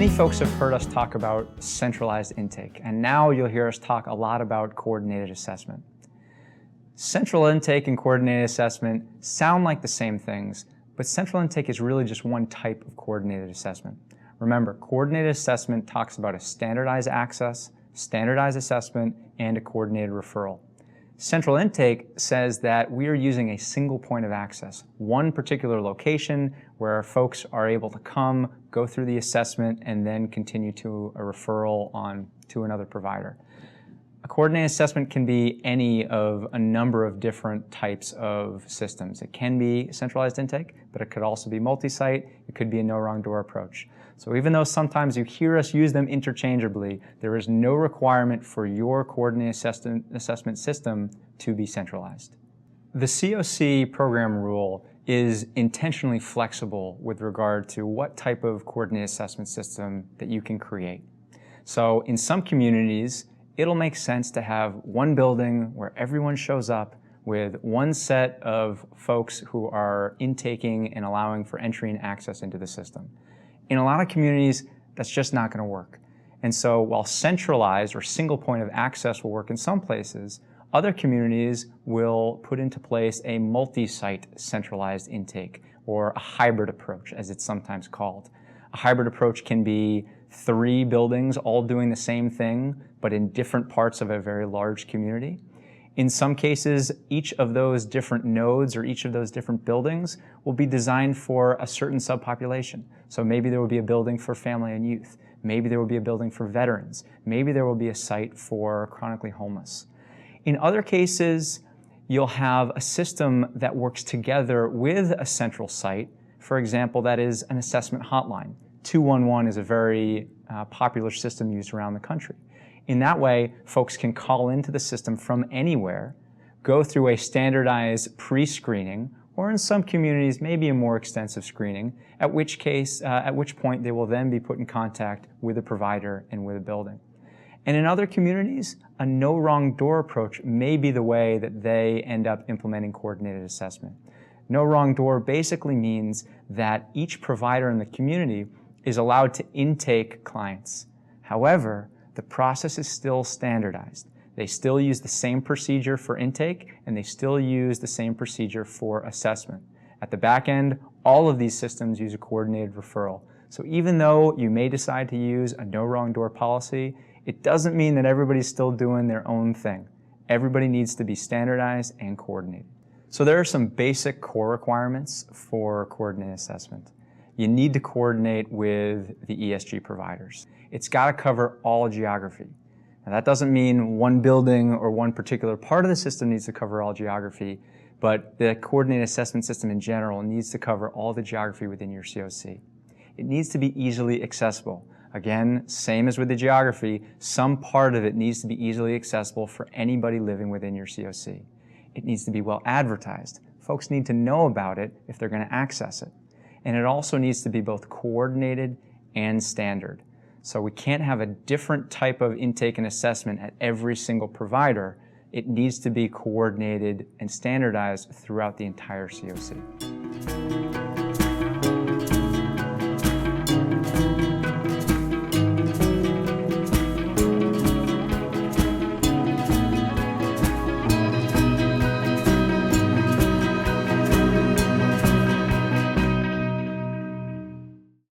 Many folks have heard us talk about centralized intake, and now you'll hear us talk a lot about coordinated assessment. Central intake and coordinated assessment sound like the same things, but central intake is really just one type of coordinated assessment. Remember, coordinated assessment talks about a standardized access, standardized assessment, and a coordinated referral. Central intake says that we are using a single point of access, one particular location where folks are able to come, go through the assessment, and then continue to a referral on to another provider. A coordinated assessment can be any of a number of different types of systems. It can be centralized intake, but it could also be multi-site. It could be a no wrong door approach. So even though sometimes you hear us use them interchangeably, there is no requirement for your coordinated assessment system to be centralized. The CoC program rule is intentionally flexible with regard to what type of coordinated assessment system that you can create. So in some communities, it'll make sense to have one building where everyone shows up with one set of folks who are intaking and allowing for entry and access into the system. In a lot of communities, that's just not going to work. And so while centralized or single point of access will work in some places, other communities will put into place a multi-site centralized intake, or a hybrid approach, as it's sometimes called. A hybrid approach can be 3 buildings all doing the same thing, but in different parts of a very large community. In some cases, each of those different nodes or each of those different buildings will be designed for a certain subpopulation. So maybe there will be a building for family and youth. Maybe there will be a building for veterans. Maybe there will be a site for chronically homeless. In other cases, you'll have a system that works together with a central site. For example, that is an assessment hotline. 211 is a very popular system used around the country. In that way, folks can call into the system from anywhere, go through a standardized pre-screening, or in some communities, maybe a more extensive screening, at which point they will then be put in contact with a provider and with a building. And in other communities, a no wrong door approach may be the way that they end up implementing coordinated assessment. No wrong door basically means that each provider in the community is allowed to intake clients. However, the process is still standardized. They still use the same procedure for intake, and they still use the same procedure for assessment. At the back end, all of these systems use a coordinated referral. So even though you may decide to use a no wrong door policy, it doesn't mean that everybody's still doing their own thing. Everybody needs to be standardized and coordinated. So there are some basic core requirements for coordinated assessment. You need to coordinate with the ESG providers. It's got to cover all geography. Now that doesn't mean one building or one particular part of the system needs to cover all geography, but the coordinated assessment system in general needs to cover all the geography within your CoC. It needs to be easily accessible. Again, same as with the geography, some part of it needs to be easily accessible for anybody living within your CoC. It needs to be well advertised. Folks need to know about it if they're going to access it. And it also needs to be both coordinated and standard. So we can't have a different type of intake and assessment at every single provider. It needs to be coordinated and standardized throughout the entire CoC.